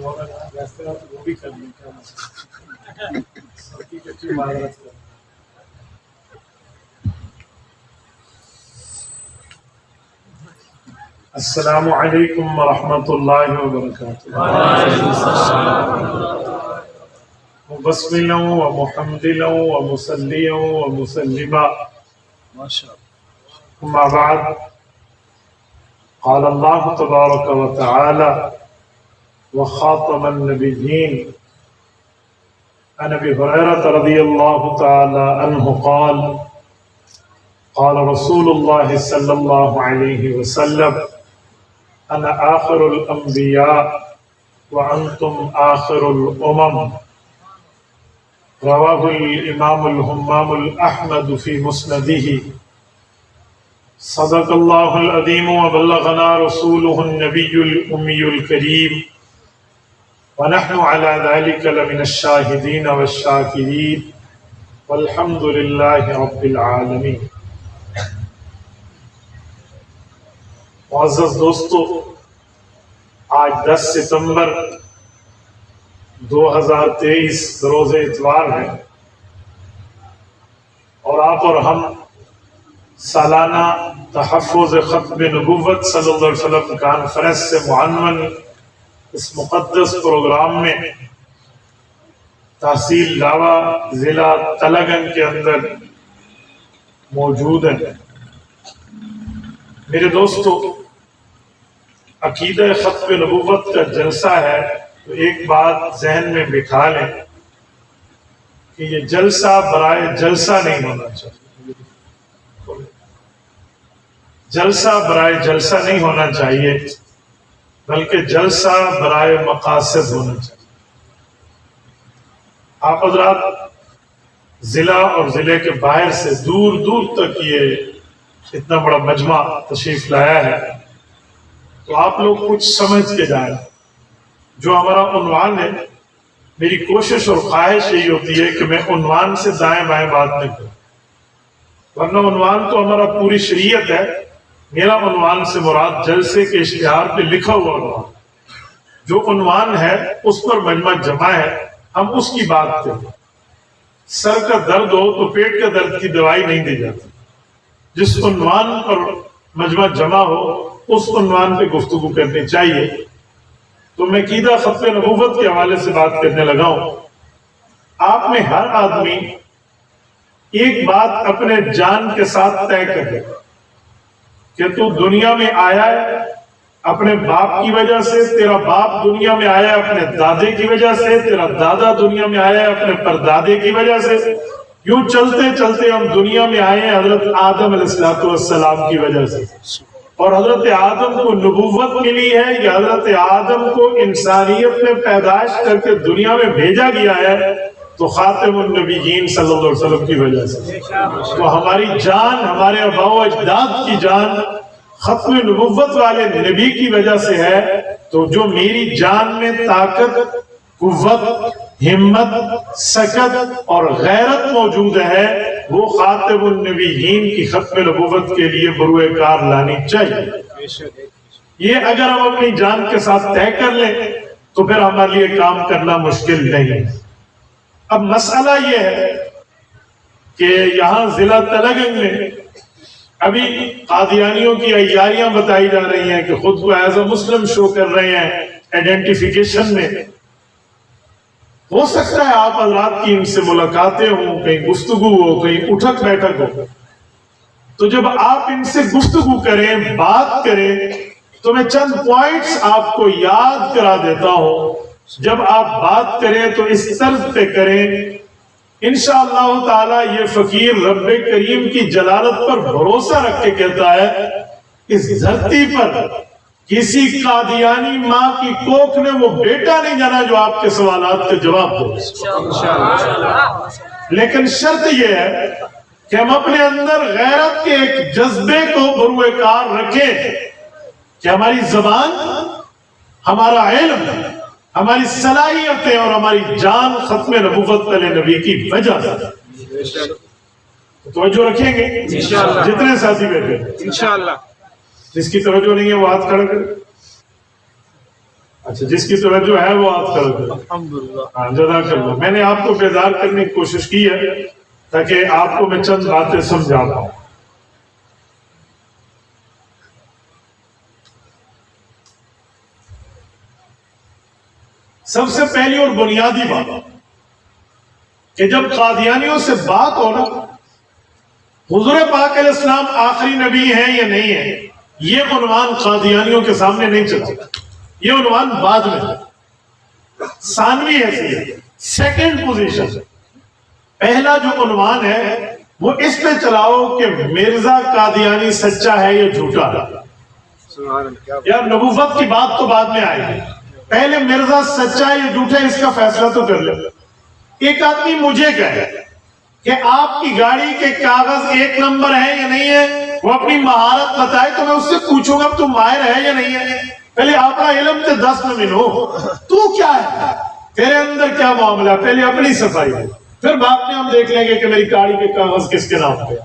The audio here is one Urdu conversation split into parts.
وہ بھی کر لیں کیا معذرت کر. السلام علیکم ورحمۃ اللہ وبرکاتہ. مبسملا ومحمدلا ومصلیا ومسلما اما بعد قال اللہ تبارک وتعالی وخاتم النبیین عن ابی ہریرہ رضی اللہ تعالی عنہ قال قال رسول اللہ صلی اللہ علیہ وسلم انا آخر الانبیاء وانتم آخر الامم. رواہ الامام الہمام الاحمد فی مسندہ. صدق اللہ العظیم وبلغنا رسولہ النبی الامی الکریم ونحن على ذلك لمن الشاہدین والشاکرین والحمد للہ رب العالمین. معزز دوستو، آج 10 ستمبر 2023 روز اتوار ہے اور آپ اور ہم سالانہ تحفظ ختم نبوت صلی اللہ علیہ وسلم کانفرنس سے معنون اس مقدس پروگرام میں تحصیل لاوا ضلع تلگنگ کے اندر موجود ہیں. میرے دوستو، عقیدہ ختم نبوت کا جلسہ ہے تو ایک بات ذہن میں بٹھا لیں کہ یہ جلسہ برائے جلسہ نہیں ہونا چاہیے. جلسہ برائے جلسہ نہیں ہونا چاہیے بلکہ جلسہ برائے مقاصد ہونا چاہیے. آپ حضرات ضلع اور ضلع کے باہر سے دور دور تک یہ اتنا بڑا مجمع تشریف لایا ہے تو آپ لوگ کچھ سمجھ کے جائیں. جو ہمارا عنوان ہے، میری کوشش اور خواہش یہی ہوتی ہے کہ میں عنوان سے دائیں بائیں بات نہیں کروں، ورنہ عنوان تو ہمارا پوری شریعت ہے. میرا عنوان سے مراد جلسے کے اشتہار پہ لکھا ہوا عنوان، جو عنوان ہے اس پر مجمع جمع ہے، ہم اس کی بات کریں. سر کا درد ہو تو پیٹ کے درد کی دوائی نہیں دی جاتی. جس عنوان پر مجمع جمع ہو اس عنوان پہ گفتگو کرنی چاہیے. تو میں عقیدہ ختم نبوت کے حوالے سے بات کرنے لگا ہوں. آپ میں ہر آدمی ایک بات اپنے جان کے ساتھ طے کر لے کہ تو دنیا میں آیا ہے اپنے باپ کی وجہ سے، تیرا باپ دنیا میں آیا ہے اپنے دادے کی وجہ سے، تیرا دادا دنیا میں آیا ہے اپنے پردادے کی وجہ سے. یوں چلتے چلتے ہم دنیا میں آئے ہیں حضرت آدم علیہ السلام کی وجہ سے. اور حضرت آدم کو نبوت ملی ہے یا حضرت آدم کو انسانیت میں پیدائش کر کے دنیا میں بھیجا گیا ہے تو خاتم النبیین صلی اللہ علیہ وسلم کی وجہ سے. تو ہماری جان، ہمارے آباء و اجداد کی جان ختم نبوت والے نبی کی وجہ سے ہے. تو جو میری جان میں طاقت، قوت، ہمت، سکت اور غیرت موجود ہے وہ خاتم النبیین کی ختم نبوت کے لیے بروئے کار لانی چاہیے. یہ اگر ہم اپنی جان کے ساتھ طے کر لیں تو پھر ہمارے لیے کام کرنا مشکل نہیں ہے. اب مسئلہ یہ ہے کہ یہاں ضلع تلگنگ میں ابھی قادیانیوں کی عیاریاں بتائی جا رہی ہیں کہ خود کو ایز اے مسلم شو کر رہے ہیں آئیڈینٹیفیکیشن میں. ہو سکتا ہے آپ حضرات کی ان سے ملاقاتیں ہوں، کہیں گفتگو ہو، کہیں اٹھک بیٹھک ہو. تو جب آپ ان سے گفتگو کریں، بات کریں تو میں چند پوائنٹس آپ کو یاد کرا دیتا ہوں. جب آپ بات کریں تو اس طرز پہ کریں. انشاءاللہ تعالی یہ فقیر رب کریم کی جلالت پر بھروسہ رکھ کے کہتا ہے اس دھرتی پر کسی قادیانی ماں کی کوکھ نے وہ بیٹا نہیں جانا جو آپ کے سوالات کے جواب دے. لیکن شرط یہ ہے کہ ہم اپنے اندر غیرت کے ایک جذبے کو بروئے کار رکھیں کہ ہماری زبان، ہمارا علم، ہماری صلاحیتیں اور ہماری جان ختم نبوت والے نبی کی وجہ سے. توجہ رکھیں گے جتنے ساتھی بیٹھے انشاءاللہ. جس کی توجہ نہیں ہے وہ ہاتھ کھڑا کرے. اچھا، جس کی توجہ ہے وہ آپ کرو گے. ہاں، جزاک اللہ. میں نے آپ کو بیدار کرنے کی کوشش کی ہے تاکہ آپ کو میں چند باتیں سمجھا پاؤں. سب سے پہلی اور بنیادی بات کہ جب قادیانیوں سے بات ہو نا، حضور پاک علیہ السلام آخری نبی ہیں یا نہیں ہے، یہ عنوان قادیانیوں کے سامنے نہیں چلا. یہ عنوان بعد میں ثانوی حیثیت، سیکنڈ پوزیشن. پہلا جو عنوان ہے وہ اس پہ چلاؤ کہ مرزا قادیانی سچا ہے یا جھوٹا ہے. یا نبوت کی بات تو بعد میں آئے گی، پہلے مرزا سچا ہے یا جھوٹا ہے اس کا فیصلہ تو کر لے. ایک آدمی مجھے کہے کہ آپ کی گاڑی کے کاغذ 1 نمبر ہے یا نہیں ہے، وہ اپنی مہارت بتائے تو میں اس سے پوچھوں گا تم ماہر ہے یا نہیں ہے. پہلے آپ کا علم تے 10 میں ملو، تو کیا ہے، تیرے اندر کیا معاملہ، پہلے اپنی صفائی ہے، پھر بعد میں ہم دیکھ لیں گے کہ میری گاڑی کے کاغذ کس کے نام پہ.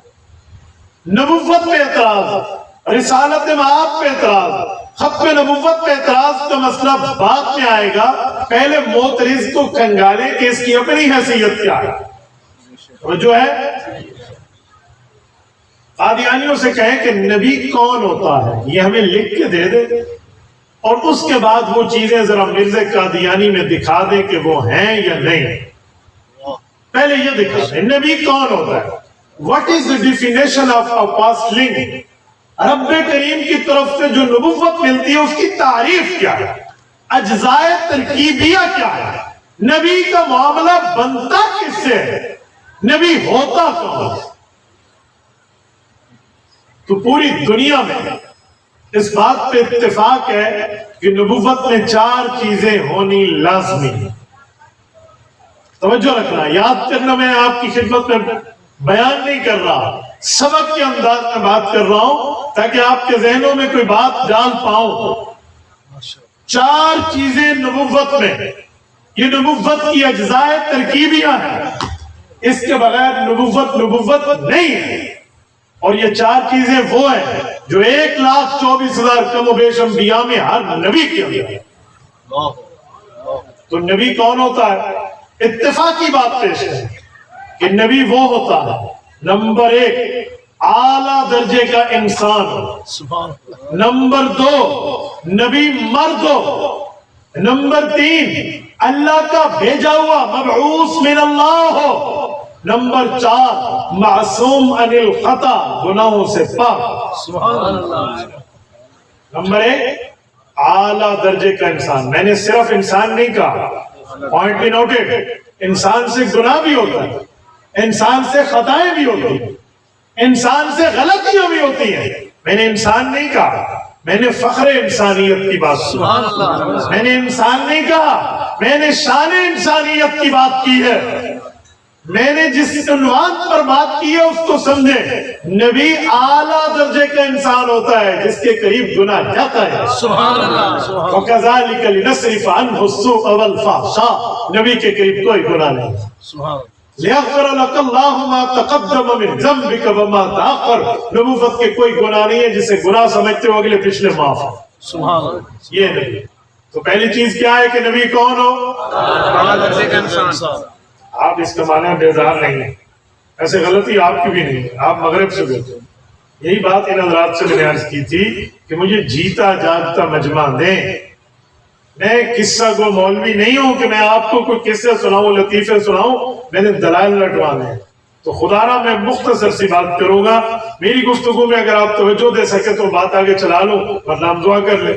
نبوت پہ اعتراض، رسالت مآب پہ اعتراض، ختم نبوت پہ اعتراض کا مسئلہ بعد میں آئے گا. پہلے معترض کو کنگالے کہ اس کی اپنی حیثیت کیا ہے. وہ جو ہے قادیانیوں سے کہیں کہ نبی کون ہوتا ہے یہ ہمیں لکھ کے دے دے، اور اس کے بعد وہ چیزیں ذرا مرزا قادیانی میں دکھا دیں کہ وہ ہیں یا نہیں. پہلے یہ دکھا دیں نبی کون ہوتا ہے. What is the definition of apostling؟ رب کریم کی طرف سے جو نبوت ملتی ہے اس کی تعریف کیا ہے، اجزائے ترکیبیہ کیا ہے، نبی کا معاملہ بنتا کس سے ہے، نبی ہوتا کون. تو پوری دنیا میں اس بات پہ اتفاق ہے کہ نبوت میں 4 چیزیں ہونی لازمی ہیں. توجہ رکھنا، یاد کرنا. میں آپ کی خدمت میں بیان نہیں کر رہا، سبق کے انداز میں بات کر رہا ہوں تاکہ آپ کے ذہنوں میں کوئی بات ڈال پاؤں. 4 چیزیں نبوت میں، یہ نبوت کی اجزائے ترکیبیاں ہیں، اس کے بغیر نبوت نہیں ہے. اور یہ 4 چیزیں وہ ہیں جو 1,24,000 کم و بیش انبیاء میں ہر نبی کے اندر ہے. تو نبی کون ہوتا ہے؟ اتفاقی بات پیش ہے کہ نبی وہ ہوتا ہے نمبر 1 اعلیٰ درجے کا انسان ہو، نمبر 2 نبی مرد ہو، نمبر 3 اللہ کا بھیجا ہوا مبعوث من اللہ ہو، نمبر 4 معصوم عن الخطا، گناہوں سے پاک. نمبر 1 اعلیٰ درجے کا انسان. میں نے صرف انسان نہیں کہا، پوائنٹ بھی نوٹڈ. انسان سے گناہ بھی ہوتا ہے، انسان سے خطائیں بھی ہوتی ہیں، انسان سے غلطیاں بھی ہوتی ہیں. میں نے انسان نہیں کہا، میں نے فخر انسانیت کی بات کی. میں نے انسان نہیں کہا، میں نے شان انسانیت کی بات کی ہے. میں نے جس عنوان پر بات کی ہے اس کو سمجھیں. نبی اعلیٰ درجے کا انسان ہوتا ہے جس کے قریب گناہ جاتا ہے. وَكَذَلِكَ لِنَصْرِفَ عَنْهُ السُّوءَ وَالْفَحْشَاءَ، نبی کے قریب کوئی گناہ نہیں. لِيَغْفِرَ لَكَ اللَّهُ مَا تَقَدَّمَ مِنْ ذَنبِكَ وَمَا تَأَخَّرَ. نبوت کے کوئی گناہ نہیں ہے جسے گناہ سمجھتے ہو اگلے پچھلے معاف. یہ نبی. تو پہلی چیز کیا ہے کہ نبی کون ہو؟ اعلیٰ درجے کا انسان. آپ اس کا معنی بیزار نہیں ہیں، ایسے غلطی آپ کی بھی نہیں ہے، آپ مغرب سے بیٹھے. یہی بات ان حضرات سے میں نے عرض کی تھی کہ مجھے جیتا جاگتا مجمع دیں. میں قصہ گو مولوی نہیں ہوں کہ میں آپ کو کوئی قصے سناؤں، لطیفے سناؤں. میں نے دلائل لٹوانے ہیں. تو خدا را میں مختصر سی بات کروں گا. میری گفتگو میں اگر آپ توجہ دے سکے تو بات آگے چلا لوں، ورنہ ہم دعا کر لیں.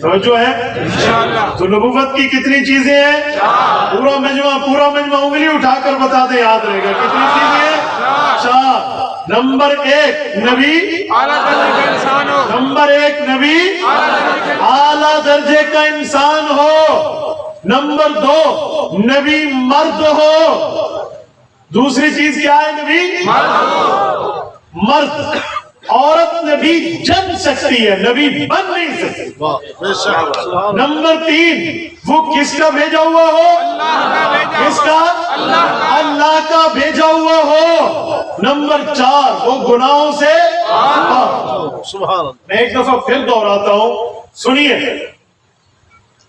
توجہ ہے انشاءاللہ. تو نبوت کی کتنی چیزیں ہیں؟ پورا مجمع انگلی اٹھا کر بتا دیں، یاد رہے گا. کتنی چیزیں ہیں؟ 4. نمبر 1 نبی اعلیٰ درجے کا انسان ہو. نمبر 1 نبی اعلیٰ درجے کا انسان ہو. نمبر 2 نبی مرد ہو. دوسری چیز کیا ہے؟ نبی مرد. عورت نبی جن سکتی ہے، نبی بن نہیں سکتی. نمبر 3 وہ کس کا بھیجا ہوا ہو؟ کس کا؟ اللہ کا بھیجا ہوا ہو. نمبر 4 وہ گناہوں سے پاک. میں ایک دفعہ پھر دہراتا ہوں، سنیے.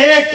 1,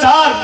4,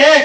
1,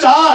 4,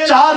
4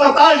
27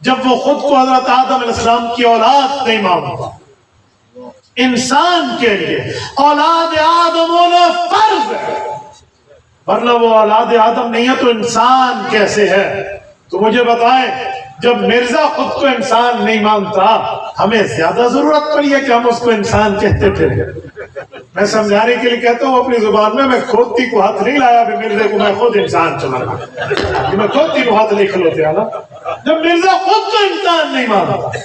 جب وہ خود کو حضرت آدم علیہ السلام کی اولاد نہیں مانتا. انسان کے لیے اولاد آدم ہونا فرض ہے، ورنہ وہ اولاد آدم نہیں ہے تو انسان کیسے ہے؟ تو مجھے بتائیں، جب مرزا خود کو انسان نہیں مانتا، ہمیں زیادہ ضرورت پڑی ہے کہ ہم اس کو انسان کہتے تھے؟ میں سمجھانے کے لیے کہتا ہوں اپنی زبان میں کھوتی کو ہاتھ نہیں لایا کہ مرزے کو میں خود انسان چلا رہا، میں کھوتی کو ہاتھ نہیں کھلوتے نا. جب مرزا خود کو انسان نہیں مانتا.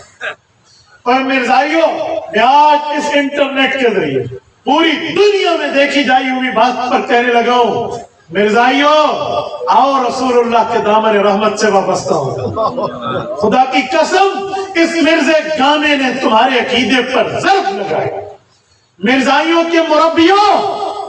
اور مرزائیوں، میں آج اس انٹرنیٹ کے ذریعے پوری دنیا میں دیکھی جائی ہوئی بات پر کہنے لگا ہوں، مرزائیوں آؤ رسول اللہ کے دامن رحمت سے وابستہ ہو. خدا کی قسم اس مرزے گانے نے تمہارے عقیدے پر ضرب لگائی. مرزائیوں کے مربیوں،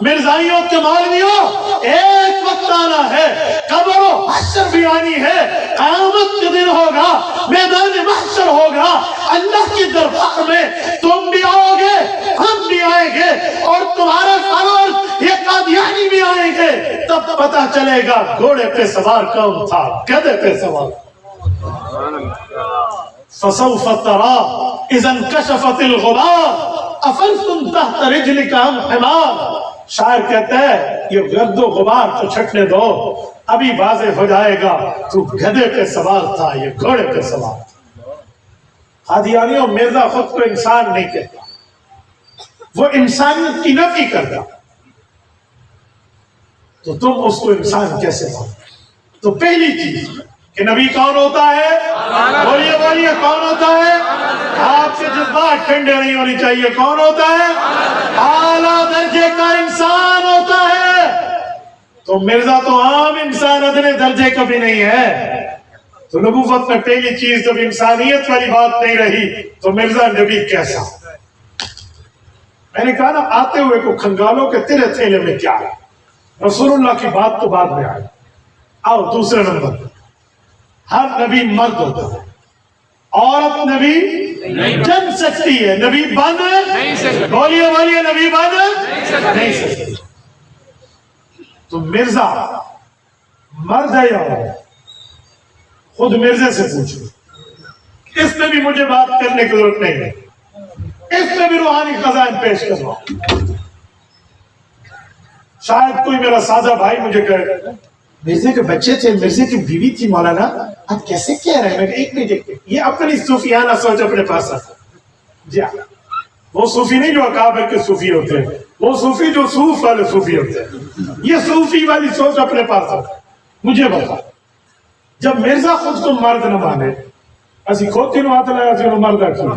مرزائیوں کے مولویوں، ایک وقت آنا ہے، قبر و حشر بھی آنی ہے، قیامت کے دن ہوگا، میدان محشر ہوگا، اللہ کی دربار میں تم بھی آؤ گے، ہم بھی آئیں گے، اور تمہارے فروز یہ قادیانی بھی آئیں گے. تب پتہ چلے گا گھوڑے پہ سوار کون تھا، گدھے پہ سوار. فسوف ترى اذا انكشفت الغبار افرتم تحت رجلك ام حمار. شاعر کہتا ہے یہ گرد و غبار کو چھٹنے دو، ابھی واضح ہو جائے گا تو گدھے پہ سوار تھا یہ گھوڑے پہ سوار تھا. قادیانیوں، مرزا خود کو انسان نہیں کہتا، وہ انسانیت کی نفی کرتا، تو تم اس کو انسان کیسے مانتے؟ تو پہلی چیز کہ نبی کون ہوتا ہے؟ بولیے بولیے کون ہوتا ہے؟ آپ کے جذبات ٹھنڈے نہیں ہونے چاہیے. کون ہوتا ہے؟ اعلیٰ درجے کا انسان ہوتا ہے. تو مرزا تو عام انسان ادنے درجے کا بھی نہیں ہے. تو نبوت میں پہلی چیز جب انسانیت والی بات نہیں رہی تو مرزا نبی کیسا؟ میں نے کہا نا، آتے ہوئے کو کھنگالو کہ تیرے تھیلے میں کیا ہے. رسول اللہ کی بات تو بعد میں آئی. آؤ دوسرے نمبر، ہر نبی مرد ہوتا ہے، عورت نبی جن سکتی ہے، نبی بن نہیں سکتی. بولیے بولیے نبی بن نہیں سکتی. تو مرزا مرد ہے یا عورت؟ خود مرزے سے پوچھو. اس میں بھی مجھے بات کرنے کی ضرورت نہیں ہے، اس میں بھی روحانی خزائن پیش کروا. شاید کوئی میرا سادہ بھائی مجھے کہے مرزے کے بچے تھے، مرزے کی بیوی تھی، مولانا آپ کیسے کہہ رہے ہیں؟ میں ایک منٹ، یہ اپنی صوفیانہ سوچ اپنے پاس آتا. جی ہاں، وہ صوفی نہیں جو اکابر کے صوفی ہوتے ہیں، وہ صوفی جو صوف والے صوفی ہوتے ہیں. یہ صوفی والی سوچ اپنے پاس آتا. مجھے بتا، جب مرزا خود کو مرد نہ مانے، اسی کھوتی نو ہاتھ لایا پھر وہ مرد کیوں؟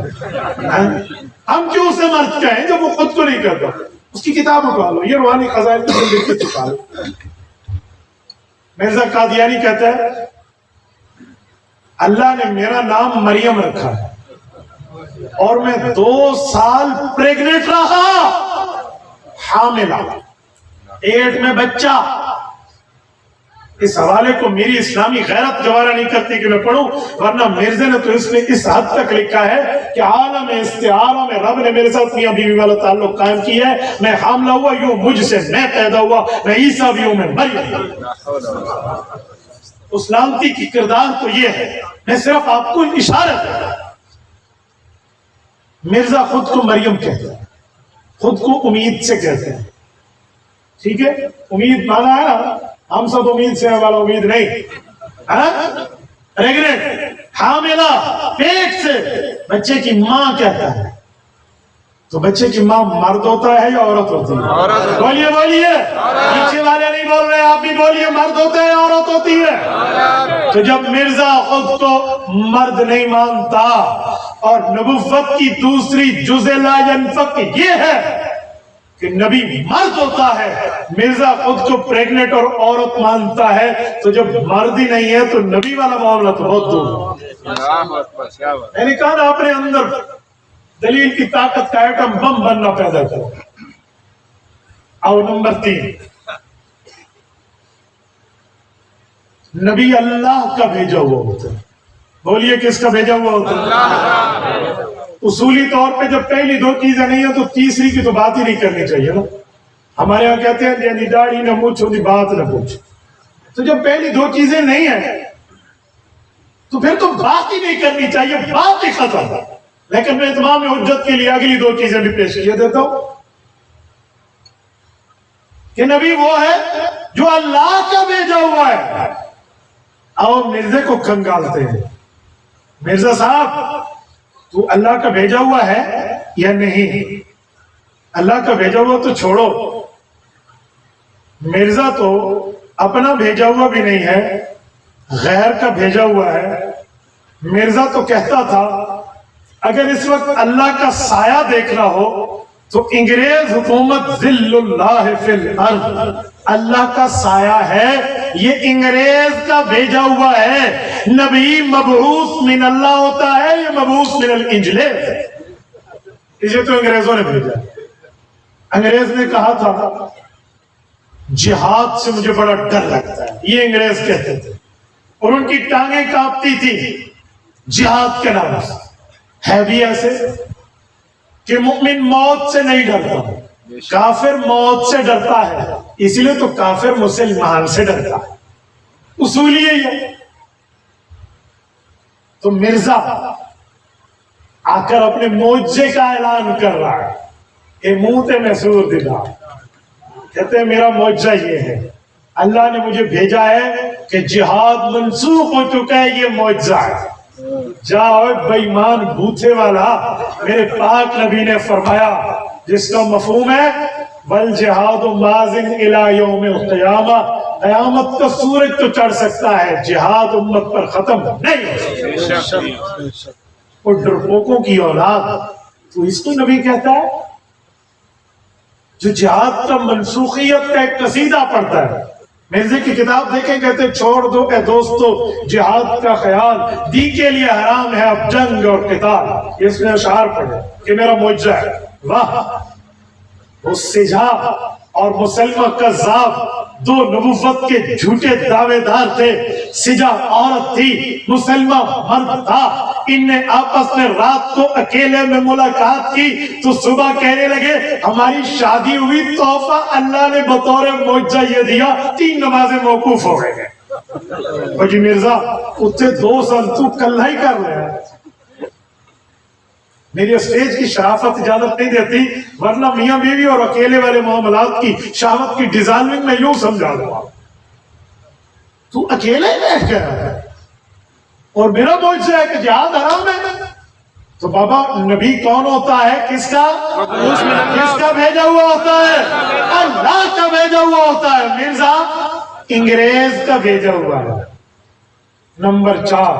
ہم کیوں اسے مرد کہیں جب وہ خود کو نہیں کرتا؟ اس کی کتاب اٹھا لو، یہ روحانی خزائن کو لکھ کے چھپا لو. مرزا قادیانی کہتا ہے اللہ نے میرا نام مریم رکھا ہے اور میں 2 سال پریگننٹ رہا، حاملہ، پیٹ میں بچہ. اس حوالے کو میری اسلامی غیرت گوارا نہیں کرتی کہ میں پڑھوں، ورنہ مرزا نے تو اس میں اس حد تک لکھا ہے کہ عالم استعاروں میں رب نے میرے ساتھ میاں بیوی والا تعلق قائم کیا ہے. میں حاملہ ہوا، یوں مجھ سے میں پیدا ہوا، میں عیسیٰ بھی ہوں، میں مریم. اس لعنتی کی کردار تو یہ ہے. میں صرف آپ کو اشارہ کرتا ہوں. مرزا خود کو مریم کہتا ہے، خود کو امید سے کہتے ہیں. ٹھیک ہے، امید مانا ہے نا، ہم سب امید سے ہیں والا امید نہیں. پریگننٹ، حاملہ، پیٹ سے بچے کی ماں کہتا ہے. تو بچے کی ماں مرد ہوتا ہے یا عورت ہوتی ہے؟ بولیے بولیے، پیچھے والے نہیں بول رہے، آپ بھی بولیے، مرد ہوتا ہے یا عورت ہوتی ہے؟ تو جب مرزا خود کو مرد نہیں مانتا، اور نبوت کی دوسری جزء لا ينفق یہ ہے کہ نبی مرد ہوتا ہے، مرزا خود کو پریگننٹ اور عورت مانتا ہے، تو جب مرد ہی نہیں ہے تو نبی والا معاملہ تو بہت دور. میں نے کہا نا، اپنے اندر دلیل کی طاقت کا ایٹم بم بننا پیدا کرو. اور نمبر 3، نبی اللہ کا بھیجا ہوا ہوتا ہے. بولیے کس کا بھیجا ہوا ہوتا ہے؟ اصولی طور پہ جب پہلی 2 چیزیں نہیں ہیں تو تیسری کی تو بات ہی نہیں کرنی چاہیے نا. ہمارے یہاں کہتے ہیں یعنی داڑھی نہ مونچھ ہوتی بات نہ پوچھ. تو جب پہلی 2 چیزیں نہیں ہیں تو پھر تو بات ہی نہیں کرنی چاہیے، بات ہی ختم۔ لیکن میں اتمام حجت کے لیے اگلی دو چیزیں بھی پیش کیے دیتا ہوں کہ نبی وہ ہے جو اللہ کا بھیجا ہوا ہے۔ اور مرزے کو کنگالتے ہیں، مرزا صاحب تو اللہ کا بھیجا ہوا ہے یا نہیں؟ اللہ کا بھیجا ہوا تو چھوڑو، مرزا تو اپنا بھیجا ہوا بھی نہیں ہے، غیر کا بھیجا ہوا ہے۔ مرزا تو کہتا تھا اگر اس وقت اللہ کا سایہ دیکھنا ہو تو انگریز حکومت ذل اللہ فی الارض، اللہ کا سایہ ہے، یہ انگریز کا بھیجا ہوا ہے۔ نبی مبعوث من اللہ ہوتا ہے یا مبعوث من الانجلیز؟ اسے تو انگریزوں نے بھیجا۔ انگریز نے کہا تھا جہاد سے مجھے بڑا ڈر لگتا ہے، یہ انگریز کہتے تھے، اور ان کی ٹانگیں کانپتی تھی جہاد کے نام سے۔ ہے بھی ایسے کہ مومن موت سے نہیں ڈرتا، کافر موت سے ڈرتا ہے، اس لیے تو کافر مسلمان سے ڈرتا ہے، اصول یہی ہے۔ تو مرزا آ کر اپنے معجزے کا اعلان کر رہا ہے کہ منہ تے محسور دلا، کہتے ہیں میرا معجزہ یہ ہے، اللہ نے مجھے بھیجا ہے کہ جہاد منسوخ ہو چکا ہے، یہ معجزہ ہے۔ جاؤ بے ایمان بوتھے والا، میرے پاک نبی نے فرمایا جس کا مفہوم ہے والجہاد ماضٍ الی یوم القیامہ، قیامت کا سورج تو چڑھ سکتا ہے، جہاد امت پر ختم نہیں ہو سکتا۔ اور ڈرپوکوں کی اولاد تو اس کو نبی کہتا ہے جو جہاد کا منسوخیت کا ایک قصیدہ پڑھتا ہے۔ مرزے کی کتاب دیکھیں، کہتے ہیں چھوڑ دو اے دوستو جہاد کا خیال، دی کے لیے حرام ہے اب جنگ اور قتال۔ اس نے اشعار پڑھے کہ میرا معجزہ ہے۔ واہ، وہ سجا اور مسلمہ کذاب دو نبوت کے جھوٹے دعوے دار تھے۔ سجا عورت تھی، مسلمہ مرد تھا، ان نے آپس میں رات کو اکیلے میں ملاقات کی تو صبح کہنے لگے ہماری شادی ہوئی، تحفہ اللہ نے بطور معجزہ یہ دیا، 3 نمازیں موقوف ہو گئے ہیں۔ اور جی مرزا اتھے 2 سال تو کلہ ہی کر رہے ہیں، میری اسٹیج کی شرافت اجازت نہیں دیتی، ورنہ میاں بیوی اور اکیلے والے معاملات کی شہوت کی ڈیزائننگ میں یوں سمجھا دوں، تو اکیلے ہی بیٹھ گیا ہے اور میرا معجزہ ہے کہ جہاد حرام ہے۔ تو بابا نبی کون ہوتا ہے؟ کس کا؟ کس کا بھیجا ہوا ہوتا ہے؟ اللہ کا بھیجا ہوا ہوتا ہے۔ مرزا انگریز کا بھیجا ہوا ہے۔ نمبر 4،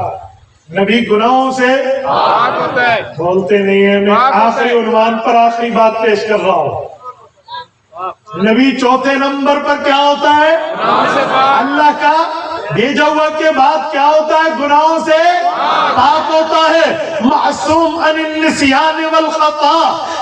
نبی گناہوں سے پاک ہوتا ہے۔ بولتے نہیں ہیں، میں آخری عنوان پر آخری بات پیش کر رہا ہوں۔ نبی 4تھے نمبر پر کیا ہوتا ہے؟ اللہ کا بھیجا ہوا کے بعد کیا ہوتا ہے؟ گناہوں سے پاک ہوتا ہے، معصوم عن النسیان والخطا،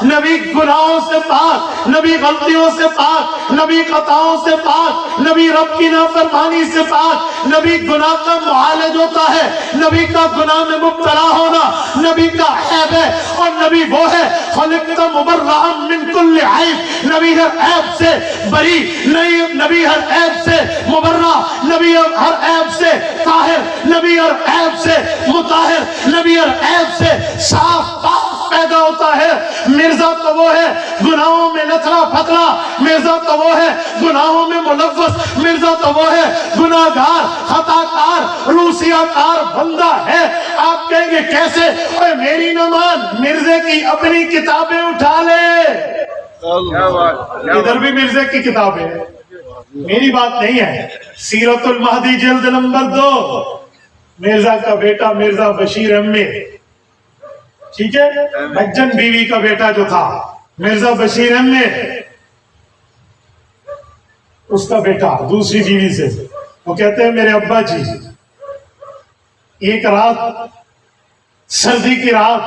نبی گناہوں سے پاک، نبی غلطیوں سے پاک، نبی خطاؤں سے پاک، نبی رب کی نافرمانی سے پاک، نبی گناہ کا معالج ہوتا ہے، نبی کا گناہ میں مبتلا ہونا نبی کا عیب ہے، اور نبی وہ ہے خلقت مبرئا من کل عیب، نبی ہر عیب سے بری نہیں، نبی ہر عیب سے مبرہ، نبی ہر عیب سے طاہر، نبی ہر عیب سے مطہر، نبی ہر عیب سے صاف پاک پیدا ہوتا ہے۔ مرزا تو وہ ہے گناہوں میں لتھڑا پھتڑا، مرزا تو وہ ہے گناہوں میں ملوث، مرزا تو وہ ہے گناہگار، خطا کار، روسیہ کار بندہ ہے۔ آپ کہیں گے کیسے؟ اے میری نہ مان، مرزے کی اپنی کتابیں اٹھا لے، ادھر بھی مرزے کی کتابیں، میری بات نہیں ہے۔ سیرت المہدی جلد نمبر 2، مرزا کا بیٹا مرزا بشیر احمد، ٹھیک ہے، بجن بیوی کا بیٹا جو تھا مرزا بشیر احمد، اس کا بیٹا دوسری بیوی سے، وہ کہتے ہیں میرے ابا جی ایک رات، سردی کی رات،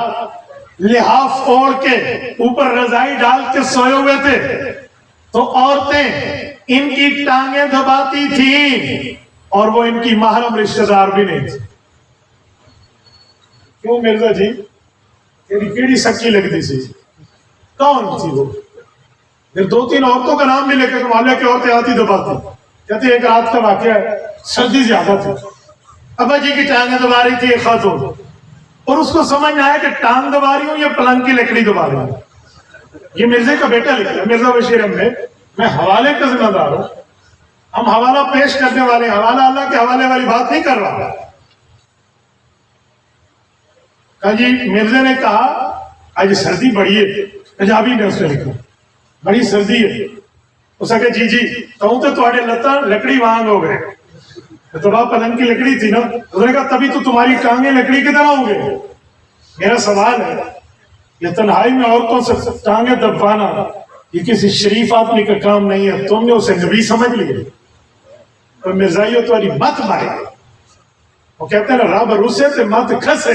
لحاف اوڑھ کے اوپر رضائی ڈال کے سوئے ہوئے تھے، تو عورتیں ان کی ٹانگیں دباتی تھیں، اور وہ ان کی محرم رشتہ دار بھی نہیں تھی۔ کیوں مرزا جی؟ تیری کیڑی سکی لگتی سی؟ کون تھی وہ؟ پھر 2-3 عورتوں کا نام بھی لے کے محلے کی عورتیں آتی دباتی، کہتے ایک رات کا واقعہ ہے، سردی زیادہ تھی، ابا جی کی ٹانگیں دبا رہی تھی ایک خاتون، اور اس کو سمجھ میں آیا کہ ٹانگ دبا رہی ہوں یا پلنگ کی لکڑی دبا رہی ہوں. یہ مرزے کا بیٹا لکھا ہے، مرزا بشیر احمد، میں حوالے کا ذمہ دار ہوں، ہم حوالہ پیش کرنے والے ہیں، حوالہ اللہ کے حوالے والی بات نہیں کر رہا. کہا جی مرزے نے کہا آج سردی بڑی ہے، پنجابی نے اس نے لکھا بڑی سردی ہے. اس نے کہا جی جی کہوں تو تھوڑے لتا لکڑی وہاں ہو گئے، تو بات پلنگ کی لکڑی تھی نا. اس نے کہا تبھی تو تمہاری ٹانگیں لکڑی کی طرح ہوں گے. میرا سوال ہے یہ تنہائی میں عورتوں سے ٹانگیں دبوانا یہ کسی شریف آدمی کا کام نہیں ہے، تم نے اسے نبی سمجھ لیے. اور مرزائیوں تمہاری مت مارے، وہ کہتے ہیں رب روسے سے مت کھسے،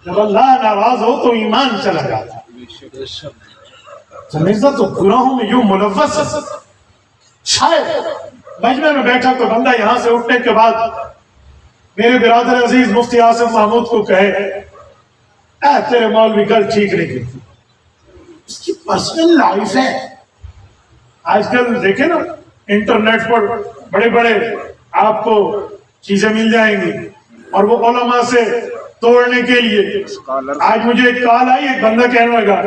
جب اللہ ناراض ہو تو ایمان چلا جاتا. تو مرزا تو گناہوں میں یوں ملوث ہے. شاید مجمع میں بیٹھا تو بندہ یہاں سے اٹھنے کے بعد میرے برادر عزیز مفتی آصف محمود کو کہے اے تیرے مولوی گل ٹھیک نہیں کی، اس کی پرسنل لائف ہے. آج کل دیکھیں نا انٹرنیٹ پر بڑے بڑے آپ کو چیزیں مل جائیں گی، اور وہ علماء سے توڑنے کے لیے. آج مجھے ایک کال آئی، ایک بندہ کہنے لگا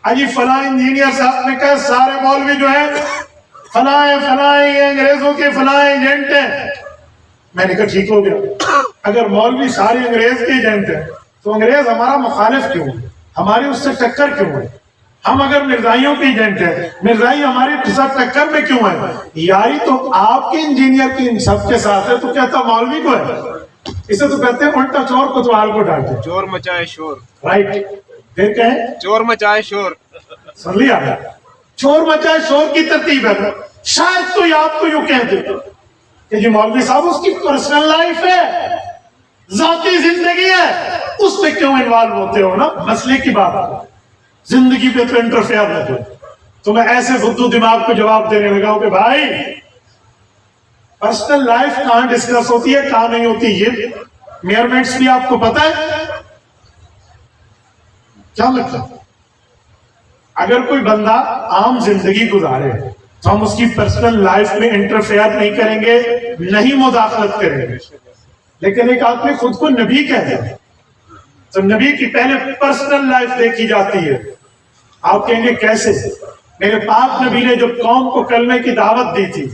آجی فلاں انجینئر صاحب نے کہا سارے مولوی جو ہیں فلاں انگریزوں کے فلاں ایجنٹ ہیں. میں نے کہا ٹھیک ہو گیا، اگر مولوی سارے انگریز کے ایجنٹ ہیں تو انگریز ہمارا مخالف کیوں ہے، ہماری اس سے ٹکر کیوں ہے؟ ہم اگر مرزائیوں کے ایجنٹ ہیں، مرزائی ہماری ساتھ ٹکر میں کیوں ہے؟ یاری تو آپ کے انجینئر کی ان سب کے ساتھ ہے، تو کہتا مولوی کو ہے. اسے تو کہتے ہیں الٹا چور کوتوال کو ڈانٹے، چور مچائے شور. رائٹ، پھر کہیں چور مچائے شور. سن لیا، چور مچائے شور کی ترتیب ہے. شاید کوئی آپ کو یوں کہہ دے کہ جی مولوی صاحب اس کی پرسنل لائف ہے، ذاتی زندگی ہے، اس پہ کیوں انوالو ہوتے ہو نا؟ مسئلے کی بات ہے، زندگی پہ تو انٹرفیئر نہ کرو. تو میں ایسے بدھو دماغ کو جواب دینے لگا ہوں کہ بھائی پرسنل لائف کہاں ڈسکس ہوتی ہے کہاں نہیں ہوتی، یہ میئرمنٹس بھی آپ کو پتا ہے کیا مطلب؟ اگر کوئی بندہ عام زندگی گزارے تو ہم اس کی پرسنل لائف میں انٹرفیئر نہیں کریں گے، نہیں مداخلت کریں گے. لیکن ایک آدمی خود کو نبی کہتے ہیں تو نبی کی پہلے پرسنل لائف دیکھی جاتی ہے. آپ کہیں گے کیسے؟ میرے پاک نبی نے جب قوم کو کلمے کی دعوت دی تھی،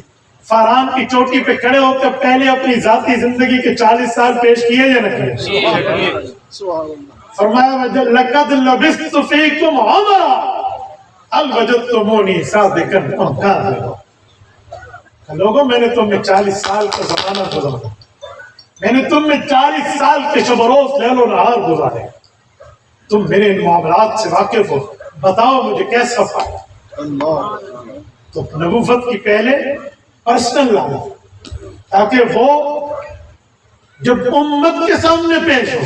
فاران کی چوٹی پہ کھڑے ہو کر پہلے اپنی ذاتی زندگی کے 40 سال پیش کیے یا نہ کیے؟ فرمایا لَقَدْ لَبِثْتُ فِيكُمْ عُمَرًا هَلْ وَجَدْتُمُونِي صَادِقًا أَمْ كَاذِبًا. لوگوں میں نے تم میں 40 سال کا زمانہ گزارا، میں نے تم میں 40 سال کے شب و روز لیل و نہار گزارے، تم میرے ان معاملات سے واقف ہو، بتاؤ مجھے کیسا پایا. تو نبوت کی پہلے پرسنل لائف، تاکہ وہ جب امت کے سامنے پیش ہو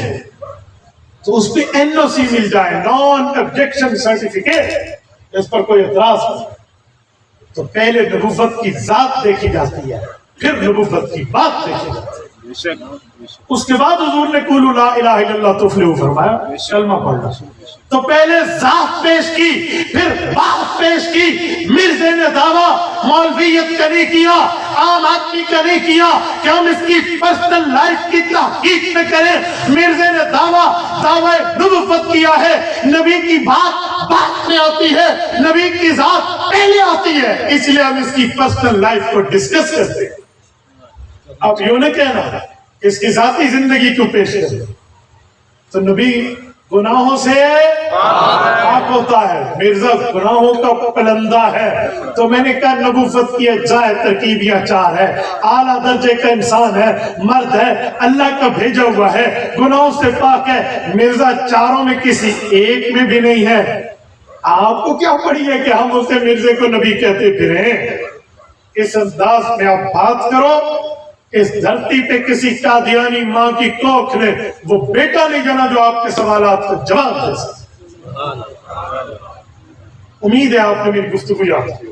تو اس پہ NOC مل جائے، نان آبجیکشن سرٹیفکیٹ، اس پر کوئی اعتراض نہیں. تو پہلے نبوت کی ذات دیکھی جاتی ہے، پھر نبوت کی بات دیکھی جاتی ہے. اس کے بعد حضور نے قولوا لا الہ الا اللہ تفلحوا فرمایا، کلمہ پڑھنا. تو پہلے ذات پیش کی، پھر بات پیش کی. مرزے نے دعویٰ مولویت کا نہیں کیا، عام آدمی کا نہیں کیا کہ ہم اس کی پرسنل لائف کی تحقیق میں کریں. مرزے نے دعویٰ نبوت کیا ہے. نبی کی بات میں آتی ہے، نبی کی ذات پہلے آتی ہے، اس لیے ہم اس کی پرسنل لائف کو ڈسکس کرتے ہیں. اب یوں نہیں کہنا اس کی ذاتی زندگی کیوں پیش کریں. تو نبی گناہوں سے پاک ہوتا ہے، مرزا گناہوں کا پلندہ ہے. تو میں نے کہا نبوت کی اجزائے ترکیبیاں 4 ہے، اعلیٰ درجے کا انسان ہے، مرد ہے، اللہ کا بھیجا ہوا ہے، گناہوں سے پاک ہے. مرزا 4 میں کسی ایک میں بھی نہیں ہے. آپ کو کیا پڑی ہے کہ ہم اسے مرزے کو نبی کہتے پھریں؟ اس انداز میں آپ بات کرو. اس دھرتی پہ کسی قادیانی ماں کی کوکھ نے وہ بیٹا نہیں جنا جو آپ کے سوالات کو جواب دے سکے. امید ہے آپ نے میری گفتگو یاد کی.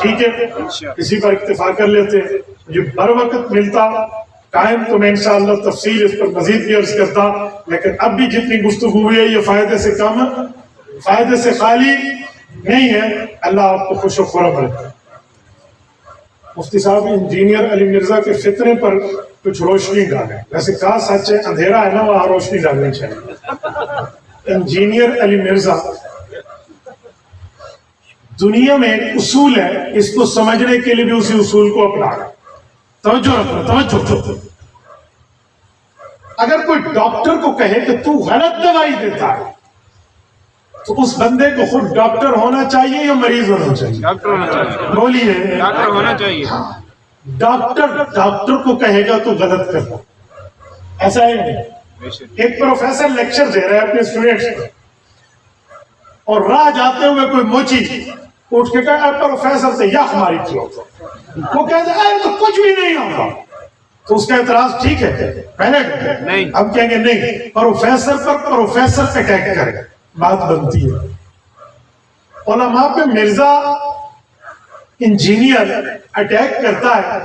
ٹھیک ہے، کسی پر اکتفا کر لیتے. مجھے بر وقت ملتا قائم تو میں انشاءاللہ تفصیل اس پر مزید بھی عرض کرتا، لیکن اب بھی جتنی گفتگو ہوئی ہے یہ فائدے سے کم، فائدے سے خالی نہیں ہے. اللہ آپ کو خوش و خرم رکھے. مفتی صاحب انجینئر علی مرزا کے فتنے پر کچھ روشنی ڈالیں. ویسے کہا سچ ہے، اندھیرا ہے نا وہاں روشنی ڈالنی چاہیے. انجینئر علی مرزا دنیا میں ایک اصول ہے، اس کو سمجھنے کے لیے بھی اسی اصول کو اپنا. توجہ رکھنا، توجہ. اگر کوئی ڈاکٹر کو کہے کہ تو غلط دوائی دیتا ہے تو اس بندے کو خود ڈاکٹر ہونا چاہیے یا مریض ہونا چاہیے؟ ڈاکٹر ہونا چاہیے. بولیے. ڈاکٹر ہونا چاہیے. ڈاکٹر کو کہے گا تو غلط کرنا، ایسا ہے نہیں. ایک پروفیسر لیکچر دے رہا ہے اپنے اسٹوڈینٹس کو، اور راہ جاتے ہوئے کوئی موچی اٹھ کے کہا پروفیسر سے یا ہماری تھی، وہ کہتے ہیں تو کچھ بھی نہیں ہوگا. تو اس کا اعتراض ٹھیک ہے پہلے نہیں، ہم کہیں گے نہیں، پروفیسر پر پروفیسر اٹیک کرے، بات بنتی ہے. علماء پہ مرزا انجینئر اٹیک کرتا ہے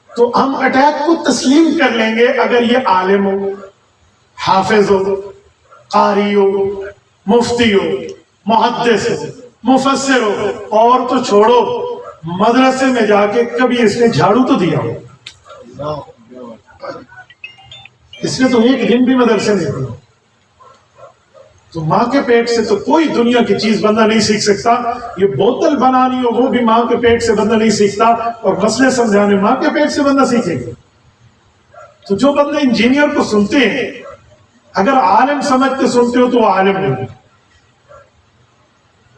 تو ہم اٹیک کو تسلیم کر لیں گے اگر یہ عالم ہو، حافظ ہو، قاری ہو، مفتی ہو، محدث ہو، مفسر ہو. اور تو چھوڑو، مدرسے میں جا کے کبھی اس نے جھاڑو تو دیا ہو؟ اس نے تو ایک دن بھی مدرسے نہیں دیا. تو ماں کے پیٹ سے تو کوئی دنیا کی چیز بندہ نہیں سیکھ سکتا. یہ بوتل بنانی ہو وہ بھی ماں کے پیٹ سے بندہ نہیں سیکھتا، اور مسئلے سمجھانے ماں کے پیٹ سے بندہ سیکھے گا. تو جو بندے انجینئر کو سنتے ہیں، اگر عالم سمجھ کے سنتے ہو تو وہ عالم نہیں،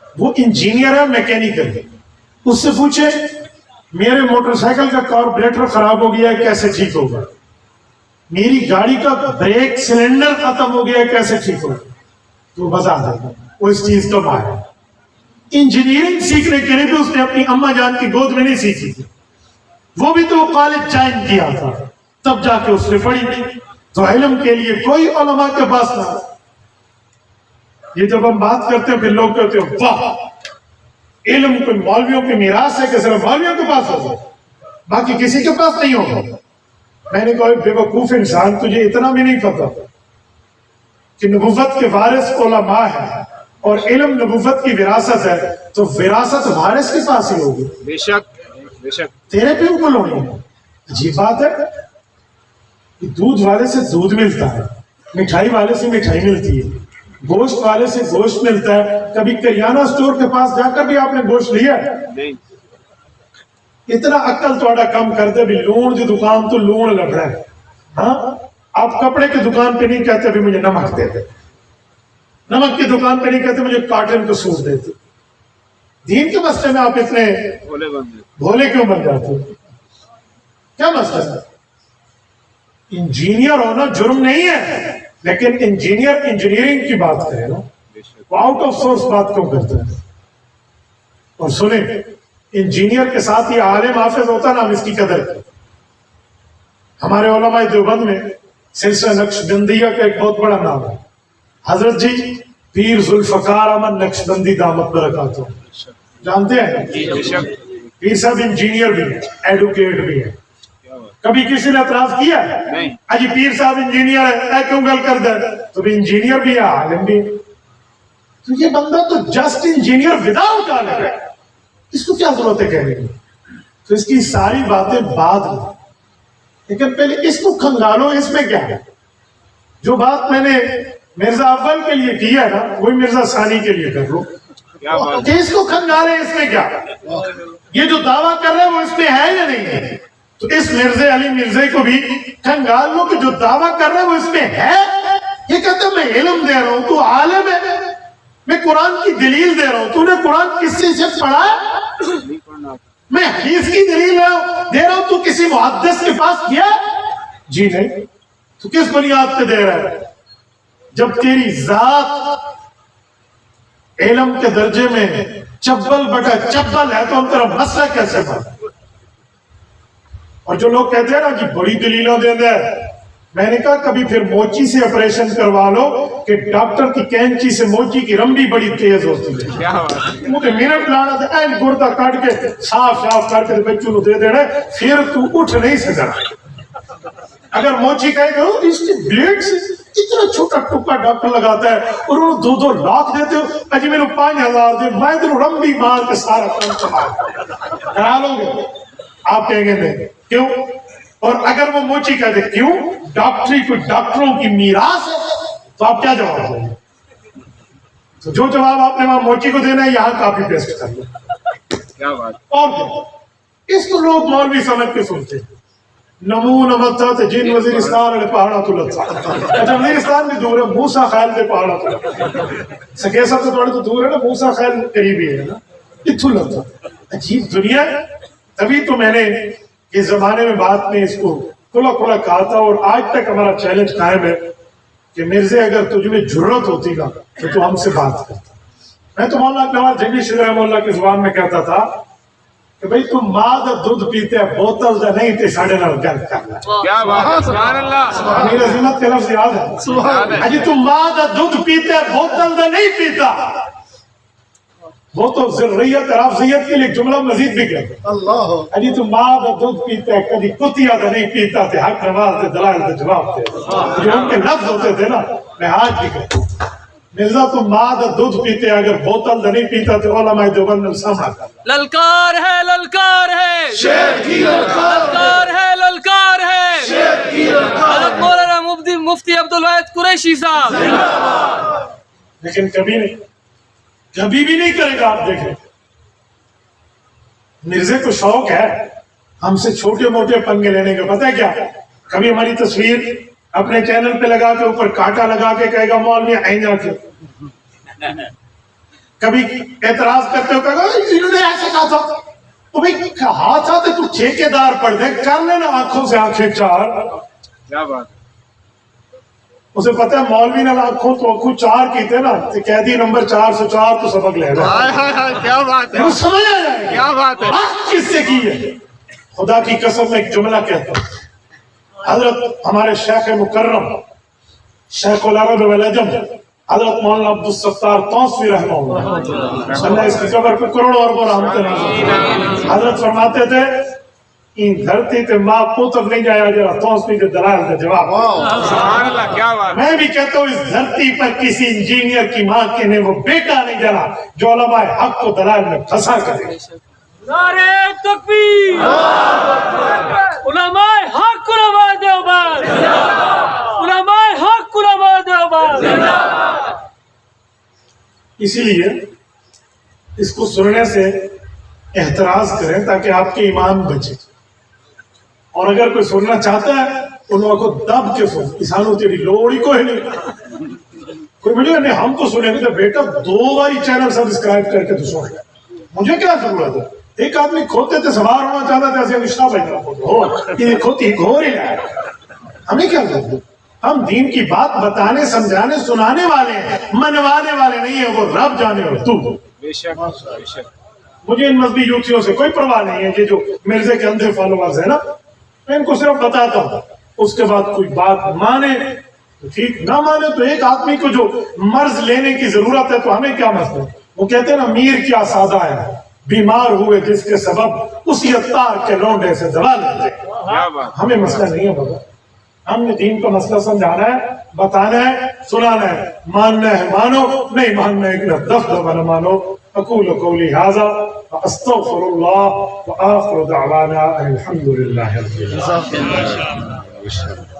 وہ انجینئر ہے، میکینیکل ہے. اس سے پوچھے میرے موٹر سائیکل کا کاربوریٹر خراب ہو گیا ہے، کیسے ٹھیک ہوگا؟ میری گاڑی کا بریک سلنڈر ختم ہو گیا ہے، کیسے ٹھیک ہوگا؟ تو بتا دیتا وہ اس چیز کا ماہر ہے. انجینئرنگ سیکھنے کے لیے بھی اس نے اپنی اماں جان کی گود میں نہیں سیکھی تھی، وہ بھی تو کالج جوائن کیا تھا تب جا کے اس نے پڑھی. تو علم کے لیے کوئی علماء کے پاس نہ. یہ جب ہم بات کرتے ہیں پھر لوگ کہتے ہیں واہ علم کوئی مولویوں کی میراث ہے کہ صرف مولویوں کے پاس ہوگا باقی کسی کے پاس نہیں ہوگا. میں نے کہا بے وقوف انسان، تجھے اتنا بھی نہیں پتا کہ نبوت کے وارث علماء ہیں اور علم نبوت کی وراثت ہے، تو وراثت وارث کے پاس ہی ہوگی. بے شک، بے شک. تیرے پہ اوپر ہونی ہے. عجیب بات ہے کہ دودھ والے سے دودھ ملتا ہے، مٹھائی والے سے مٹھائی ملتی ہے، گوشت والے سے گوشت ملتا ہے. کبھی کریانہ سٹور کے پاس جا کر بھی آپ نے گوشت لیا نہیں. اتنا عقل تھوڑا کم کر دے بھی لون دی دکان تو لون لگ رہا ہے. ہاں آپ کپڑے کی دکان پہ نہیں کہتے بھی مجھے نمک دے دے، نمک کی دکان پہ نہیں کہتے مجھے کاٹن کا سوٹ دے دے. دین کے مسئلے میں آپ اتنے بھولے کیوں بن جاتے ہو؟ کیا مسئلہ ہے؟ انجینئر ہونا جرم نہیں ہے، لیکن انجینئر انجینئرنگ کی بات کرے نا، وہ آؤٹ آف سورس بات کیوں کرتا ہے؟ اور سنیں، انجینئر کے ساتھ یہ عالم حافظ ہوتا نا، ہم اس کی قدر کریں. ہمارے علماء دیوبند میں سلسلہ نقشبندیہ کا ایک بہت بڑا نام ہے، حضرت جی پیر ذوالفقار احمد نقشبندی دامت برکاتہ، جانتے ہیں؟ پیر صاحب انجینئر بھی ہیں، ایڈوکیٹ بھی ہیں. کبھی کسی نے اعتراض کیا ہے اجی پیر صاحب انجینئر ہے اے کیوں گل کر دے؟ تو بھی انجینئر بھی ہے، عالم بھی ہے. تو یہ بندہ تو جسٹ انجینئر وداؤٹ عالم ہے، اس کو کیا ضرورت ہے کہنے کی؟ تو اس کی ساری باتیں بعد میں، لیکن پہلے اس کو کھنگالو. اس میں کیا ہے؟ جو بات میں نے مرزا اول کے لیے کی ہے نا، وہی مرزا ثانی کے لیے کر لو. اس کو کھنگالے، اس میں کیا؟ یہ جو دعویٰ کر رہے ہیں وہ اس میں ہے یا نہیں ہے؟ تو اس مرزا علی مرزا کو بھی کھنگال لو کہ جو دعویٰ کر رہے ہیں وہ اس میں ہے. یہ کہتے ہیں میں علم دے رہا ہوں، تو عالم ہے، میں قرآن کی دلیل دے رہا ہوں، تو نے قرآن کسی سے پڑھا ہے؟ میں حدیث کی دلیل دے رہا ہوں، تو کسی محدث کے پاس کیا؟ جی نہیں. تو کس بنیاد پہ دے رہا ہے؟ جب تیری ذات علم کے درجے میں چبل بٹا چبل ہے تو ہم تیرا مسئلہ کیسے بڑھا؟ اور جو لوگ کہتے ہیں نا کہ بڑی دلیلوں دے دے، میں نے کہا کبھی پھر موچی سے آپریشن کروا لو کہ ڈاکٹر کی کینچی سے موچی کی رمبی بڑی تیز ہوتی ہے. مجھے منٹ لانا تھا، این گردہ کاٹ کے صاف کر کے بچوں کو دے دینا، پھر تو اٹھ نہیں سکا. اگر موچی کہے گا اس کی بلیڈ سے اتنا چھوٹا ٹکا ڈاکٹر لگاتا ہے اور انہوں 2 لاکھ دیتے ہو، اجی میرے 5000 دے، میں تو رمبی مار کے سارا کام کرا لو گے. آپ کہیں گے نہیں، کیوں؟ اور اگر وہ موچی کہتے کیوں؟ ڈاکٹری کوئی ڈاکٹروں کی میراث ہے، تو آپ کیا جواب دیں گے؟ تو جو جواب آپ نے وہاں موچی کو دینا ہے یہاں کاپی پیسٹ کر لیں. کیا بات. اور کیا؟ اس کو لوگ مولوی سمجھ کے سنتے ہیں. نمون متا تے جن وزیرستان والے پہاڑا تو لتا. اچھا وزیرستان بھی دور ہے، موسیٰ خیل دے پہاڑا تو لتا. سکیسا تو تھوڑے تو دور ہے نا، موسیٰ خیل قریبی ہے نا، اتھو لتا. عجیب دنیا ہے. تبھی تو میں نے اس زمانے میں بات میں اس کو کھلا کھلا کہا تھا، اور آج تک ہمارا چیلنج قائم ہے کہ مرزے اگر تجھ میں جرت ہوتی نا تو ہم سے بات کرتا. میں تو مولانا نواز جنگی شیر رحمہ اللہ کی زبان میں کہتا تھا کہ بھئی تم ماں دا دودھ پیتے بوتل دا نہیں تے ساڑھے نال گل کرنا. کیا بات. سبحان اللہ. امیر عظمت کے لفظ یاد ہے. اجی تم ماں دا دودھ پیتے بوتل دا نہیں پیتا. وہ تو ذریت رافضیت کے لیے جملہ مزید بھی کہتے اللہ. اجی تم ماں دا دودھ پیتے کبھی کتیا دا نہیں پیتا تے حق نواز دے دلائل دے جواب دے. جو ان کے لفظ ہوتے تھے نا، میں آج بھی کہتا مرزا تم ماں دا دودھ پیتے اگر بوتل دا نہیں پیتا تو علماء دیوبند نے سامنا کرنا. للکار ہے شیر کی للکار ہے شیر کی حضرت مولانا مفتی عبدالواحد قریشی صاحب. لیکن کبھی نہیں، کبھی بھی نہیں کرے گا. آپ دیکھیں مرزے کو شوق ہے ہم سے چھوٹے موٹے پنگے لینے کا. پتہ ہے کیا؟ کبھی ہماری تصویر اپنے چینل پہ لگا کے اوپر کانٹا لگا کے کہے گا مولوی آئیں جا کے. کبھی اعتراض کرتے ہو کہے گا انہوں نے ایسے کہا تھا. تو بھئی کہا تھا تو ٹھیکیدار پڑھ دے، کر لینا آنکھوں سے آنکھیں چار. کیا بات. اسے پتہ ہے مولوی نے آنکھوں تو آنکھوں چار کی تھے نا، تو قیدی نمبر 404 تو سبق لے گا. کیا بات ہے. وہ سمجھ آ جائے گا کیا بات ہے. کس سے کی ہے. خدا کی قسم میں ایک جملہ کہتا ہوں. حضرت ہمارے شیخ مکرم شیخ العرب والعجم حضرت مولانا عبدالستار توسوی رحمہ اللہ اللہ اس کی قبر پہ کروڑوں اربوں رحمت نازل. حضرت فرماتے تھے این دھرتی تے ماں پوتر نہیں جایا جرا توسوی کے دلائل کا جواب. سبحان اللہ. کیا بات. میں بھی کہتا ہوں اس دھرتی پر کسی انجینئر کی ماں کے نے وہ بیٹا نہیں جلا جو علماء حق کو دلائل میں پھنسا کرے. نعرہ تکبیر. علماء حق علماء دیوبند. علماء حق علماء دیوبند. اسی لیے اس کو سننے سے احتراز کریں تاکہ آپ کے ایمان بچے. اور اگر کوئی سننا چاہتا ہے ان لوگوں کو دب کے سن. کسانوں تیری لوڑ ہی کوئی نہیں. کوئی بڑھیا نہیں ہم تو سنیں گے تو بیٹا 2 باری چینل سبسکرائب کر کے تو سن لیں. مجھے کیا ضرورت ہے؟ ایک آدمی کھوتے تھے سوار ہونا چاہتا تھا ایسے نشا بھائی یہ کھوتی گھور ہی لائے. ہمیں کیا ضرورت ہے؟ ہم دین کی بات بتانے سمجھانے سنانے والے ہیں، منوانے والے نہیں ہیں. وہ رب جانے اور تو. بے شک بے شک. مجھے ان مذہبی یوتھیوں سے کوئی پرواہ نہیں ہے. یہ جو مرزے کے اندھے فالوورز ہیں نا، میں ان کو صرف بتاتا ہوں. اس کے بعد کوئی بات مانے تو ٹھیک، نہ مانے تو ایک آدمی کو جو مرض لینے کی ضرورت ہے تو ہمیں کیا مسئلہ. وہ کہتے ہیں نا میر کیا سادہ ہے، بیمار ہوئے جس کے سبب اسی عطار کے لونڈے سے دوا لیتے. ہمیں مسئلہ نہیں ہے بابا. ہم نے دین کا مسئلہ سمجھانا ہے، بتانا ہے، سنانا ہے. ماننا ہے مانو، نہیں ماننا ہے کہ دف نہ مانو. اقول قولی ھذا واستغفر اللہ واخر دعوانا الحمد للہ رب العالمین.